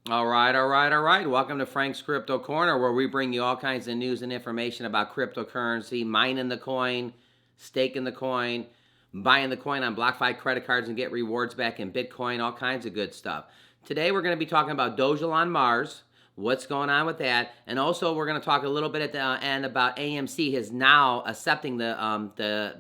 All right. Welcome to Frank's Crypto Corner, where we bring you all kinds of news and information about cryptocurrency, mining the coin, staking the coin, buying the coin on BlockFi credit cards and get rewards back in Bitcoin, all kinds of good stuff. Today we're going to be talking about Dogelon Mars, what's going on with that, and also we're going to talk a little bit at the end about AMC is now accepting the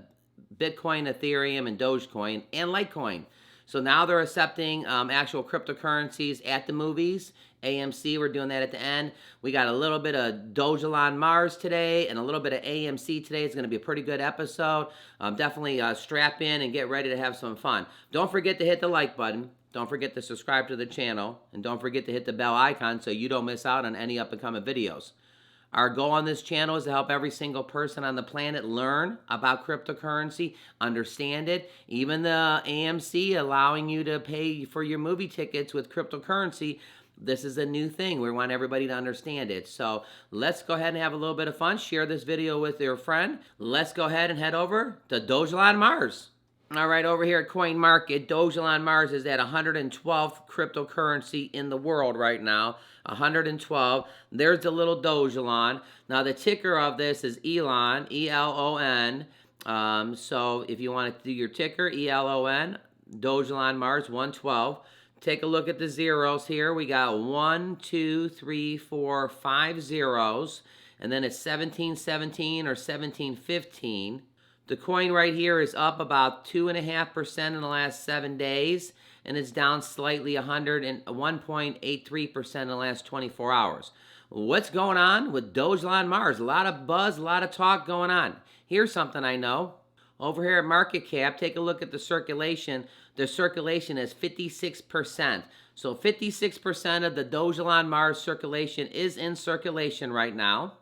Bitcoin, Ethereum, and Dogecoin, and Litecoin. So now they're accepting actual cryptocurrencies at the movies. AMC, we're doing that at the end. We got a little bit of Dogelon Mars today and a little bit of AMC today. It's going to be a pretty good episode. Definitely strap in and get ready to have some fun. Don't forget to hit the like button. Don't forget to subscribe to the channel. And don't forget to hit the bell icon so you don't miss out on any up-and-coming videos. Our goal on this channel is to help every single person on the planet learn about cryptocurrency, understand it. Even the AMC allowing you to pay for your movie tickets with cryptocurrency. This is a new thing. We want everybody to understand it. So let's go ahead and have a little bit of fun. Share this video with your friend. Let's go ahead and head over to Dogelon Mars. All right, over here at Coin Market, Dogelon Mars is at 112th cryptocurrency in the world right now. 112. There's the little Dogelon. Now, the ticker of this is ELON, E-L-O-N. So if you want to do your ticker, E-L-O-N, Dogelon Mars, 112. Take a look at the zeros here. We got 1, 2, 3, 4, 5 zeros. And then it's 1717 or 1715. The coin right here is up about 2.5% in the last 7 days, and it's down slightly 1.83% in the last 24 hours. What's going on with Dogelon Mars? A lot of buzz, a lot of talk going on. Here's something I know. Over here at market cap, take a look at the circulation. The circulation is 56%. So 56% of the Dogelon Mars circulation is in circulation right now.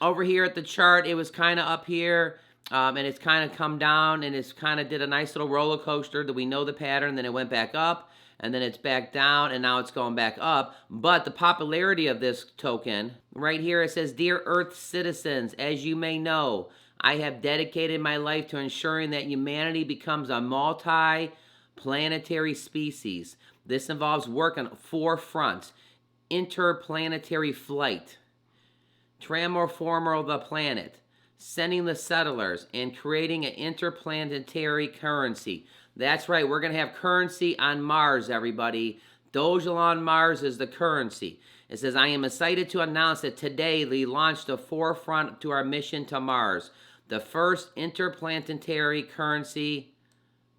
Over here at the chart, it was kind of up here. And it's kind of come down, and it's kind of did a nice little roller coaster that we know the pattern. Then it went back up, and then it's back down, and now it's going back up. But the popularity of this token, right here it says, "Dear Earth citizens, as you may know, I have dedicated my life to ensuring that humanity becomes a multi-planetary species. This involves work on 4 fronts: interplanetary flight, terraforming the planet, sending the settlers, and creating an interplanetary currency." That's right, we're going to have currency on Mars, everybody. Dogelon Mars is the currency. It says, "I am excited to announce that today we launched the forefront to our mission to Mars. The first interplanetary currency,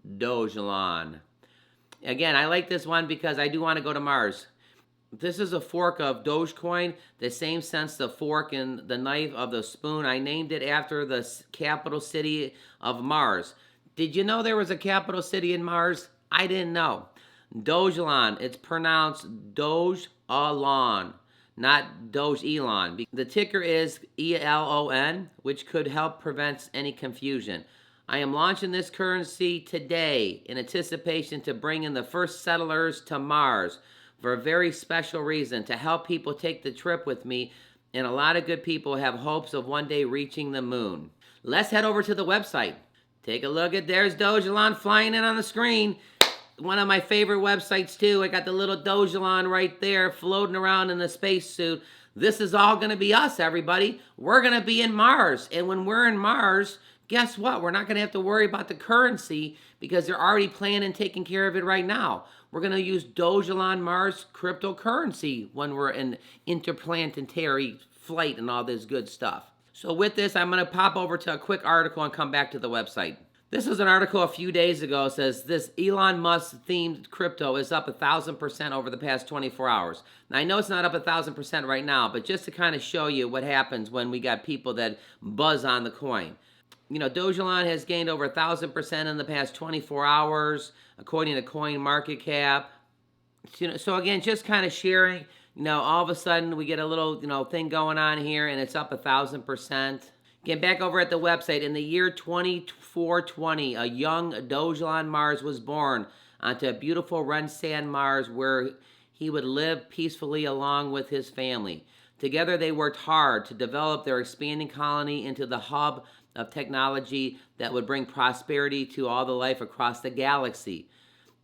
Dogelon." Again, I like this one because I do want to go to Mars. This is a fork of Dogecoin, the same sense the fork and the knife of the spoon. I named it after the capital city of Mars. Did you know there was a capital city in Mars? I didn't know. Dogelon, it's pronounced Dogelon, not Dogelon. The ticker is ELON, which could help prevent any confusion. I am launching this currency today in anticipation to bring in the first settlers to Mars, for a very special reason, to help people take the trip with me, and a lot of good people have hopes of one day reaching the moon. Let's head over to the website. Take a look at, there's Dogelon flying in on the screen. One of my favorite websites too. I got the little Dogelon right there floating around in the spacesuit. This is all going to be us, everybody. We're going to be in Mars, and when we're in Mars, guess what? We're not going to have to worry about the currency because they're already planning and taking care of it right now. We're going to use Dogelon Mars cryptocurrency when we're in interplanetary flight and all this good stuff. So with this, I'm going to pop over to a quick article and come back to the website. This was an article a few days ago. It says, this Elon Musk themed crypto is up 1,000% over the past 24 hours. Now, I know it's not up 1,000% right now, but just to kind of show you what happens when we got people that buzz on the coin. You know, Dogelon has gained over 1,000% in the past 24 hours, according to Coin Market Cap. So again, just kind of sharing, all of a sudden we get a little, thing going on here, and it's up 1,000%. Again, back over at the website, in the year 2420, a young Dogelon Mars was born onto a beautiful Rensan Mars, where he would live peacefully along with his family. Together, they worked hard to develop their expanding colony into the hub of technology that would bring prosperity to all the life across the galaxy.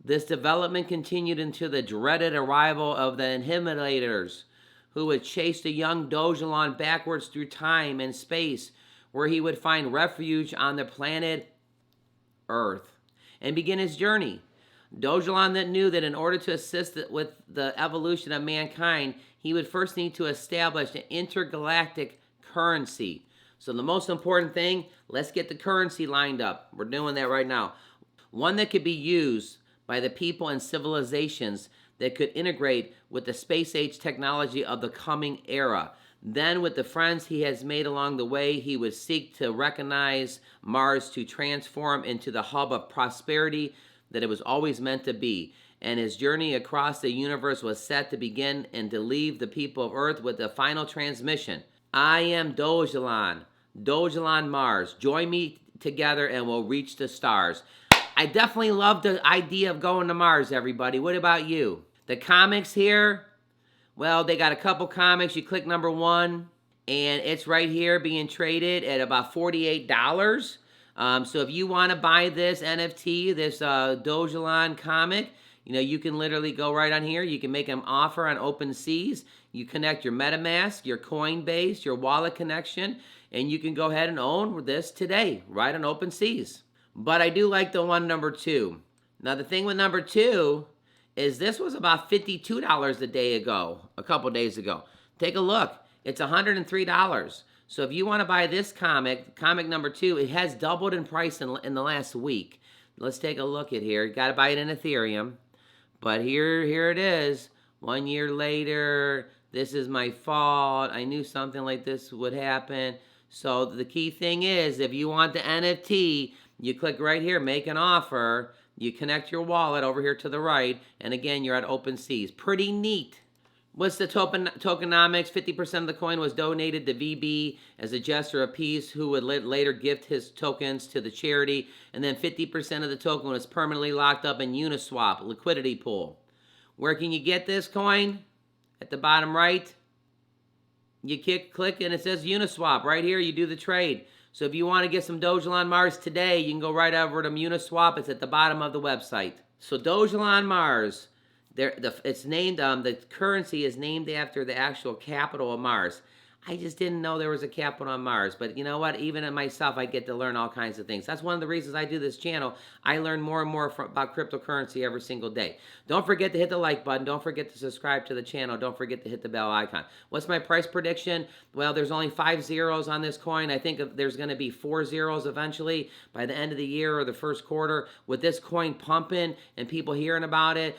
This development continued into the dreaded arrival of the inhibitors, who would chase the young Dogelon backwards through time and space, where he would find refuge on the planet Earth and begin his journey. Dogelon that knew that in order to assist with the evolution of mankind, he would first need to establish an intergalactic currency. So the most important thing, let's get the currency lined up. We're doing that right now. One that could be used by the people and civilizations that could integrate with the space age technology of the coming era. Then, with the friends he has made along the way, he would seek to recognize Mars to transform into the hub of prosperity that it was always meant to be. And his journey across the universe was set to begin and to leave the people of Earth with the final transmission. I am Dogelon, Dogelon Mars. Join me together and we'll reach the stars. I definitely love the idea of going to Mars, everybody. What about you? The comics here, well, they got a couple comics. You click number 1, and it's right here being traded at about $48. So if you want to buy this NFT, this Dogelon comic, you know, you can literally go right on here. You can make an offer on OpenSeas. You connect your MetaMask, your Coinbase, your wallet connection, and you can go ahead and own this today, right on OpenSeas. But I do like the one number 2. Now, the thing with number 2 is this was about $52 a couple days ago. Take a look. It's $103. So if you want to buy this comic number 2, it has doubled in price in the last week. Let's take a look at here. You got to buy it in Ethereum. But here it is. 1 year later, this is my fault. I knew something like this would happen. So the key thing is, if you want the NFT, you click right here, make an offer. You connect your wallet over here to the right, and again, you're at OpenSeas. Pretty neat. What's the tokenomics? 50% of the coin was donated to VB as a gesture of peace, who would later gift his tokens to the charity, and then 50% of the token was permanently locked up in Uniswap, liquidity pool. Where can you get this coin? At the bottom right, you click, and it says Uniswap. Right here, you do the trade. So if you want to get some Dogelon Mars today, you can go right over to Uniswap. It's at the bottom of the website. So Dogelon Mars, it's named. The currency is named after the actual capital of Mars. I just didn't know there was a capital on Mars. But you know what? Even in myself, I get to learn all kinds of things. That's one of the reasons I do this channel. I learn more and more about cryptocurrency every single day. Don't forget to hit the like button. Don't forget to subscribe to the channel. Don't forget to hit the bell icon. What's my price prediction? Well, there's only 5 zeros on this coin. I think there's going to be 4 zeros eventually by the end of the year or the first quarter, with this coin pumping and people hearing about it.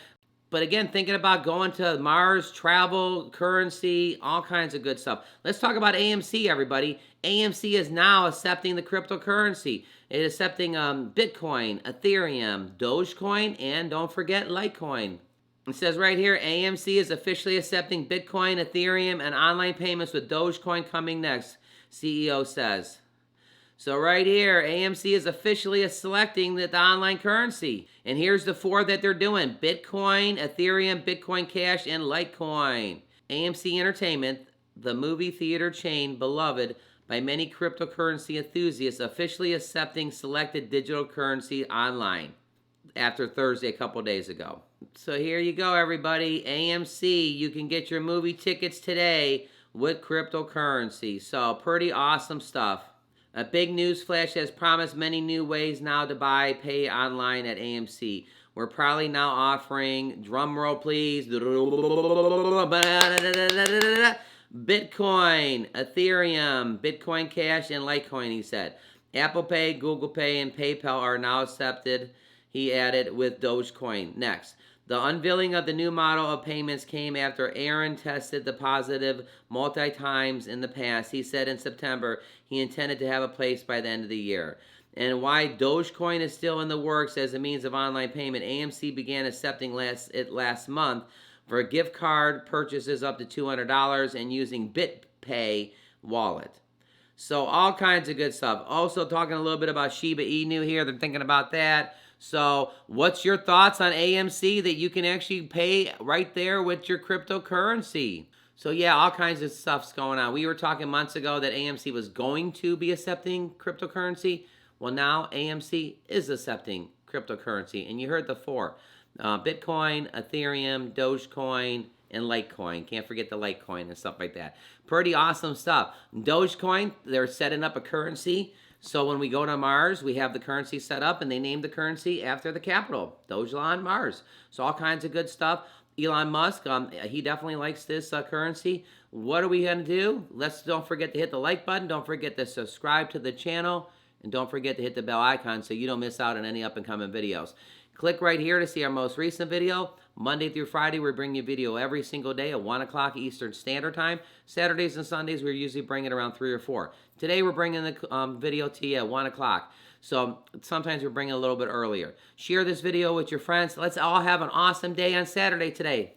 But again, thinking about going to Mars, travel, currency, all kinds of good stuff. Let's talk about AMC, everybody. AMC is now accepting the cryptocurrency. It is accepting Bitcoin, Ethereum, Dogecoin, and don't forget Litecoin. It says right here, AMC is officially accepting Bitcoin, Ethereum, and online payments with Dogecoin coming next, CEO says. So right here, AMC is officially selecting the online currency. And here's the 4 that they're doing: Bitcoin, Ethereum, Bitcoin Cash, and Litecoin. AMC Entertainment, the movie theater chain beloved by many cryptocurrency enthusiasts, officially accepting selected digital currency online after Thursday, a couple days ago. So here you go, everybody. AMC, you can get your movie tickets today with cryptocurrency. So pretty awesome stuff. A big news flash has promised many new ways now to pay online at AMC. We're proudly now offering, drum roll please, Bitcoin, Ethereum, Bitcoin Cash, and Litecoin, he said. Apple Pay, Google Pay, and PayPal are now accepted, he added, with Dogecoin. Next, the unveiling of the new model of payments came after Aaron tested the positive multi-times in the past. He said in September he intended to have a place by the end of the year. And why Dogecoin is still in the works as a means of online payment, AMC began accepting it last month for gift card purchases up to $200 and using BitPay wallet. So all kinds of good stuff. Also talking a little bit about Shiba Inu here. They're thinking about that. So what's your thoughts on AMC that you can actually pay right there with your cryptocurrency? So yeah, all kinds of stuff's going on. We were talking months ago that AMC was going to be accepting cryptocurrency. Well, now AMC is accepting cryptocurrency, and you heard the 4. Bitcoin, Ethereum, Dogecoin, and Litecoin. Can't forget the Litecoin and stuff like that. Pretty awesome stuff. Dogecoin, they're setting up a currency. So when we go to Mars, we have the currency set up, and they named the currency after the capital, Dogelon Mars. So all kinds of good stuff. Elon Musk, he definitely likes this currency. What are we going to do? Don't forget to hit the like button. Don't forget to subscribe to the channel. And don't forget to hit the bell icon so you don't miss out on any up-and-coming videos. Click right here to see our most recent video. Monday through Friday, we bring you video every single day at 1 o'clock Eastern Standard Time. Saturdays and Sundays, we usually bring it around 3 or 4. Today, we're bringing the video to you at 1 o'clock. So sometimes we're bringing it a little bit earlier. Share this video with your friends. Let's all have an awesome day on Saturday today.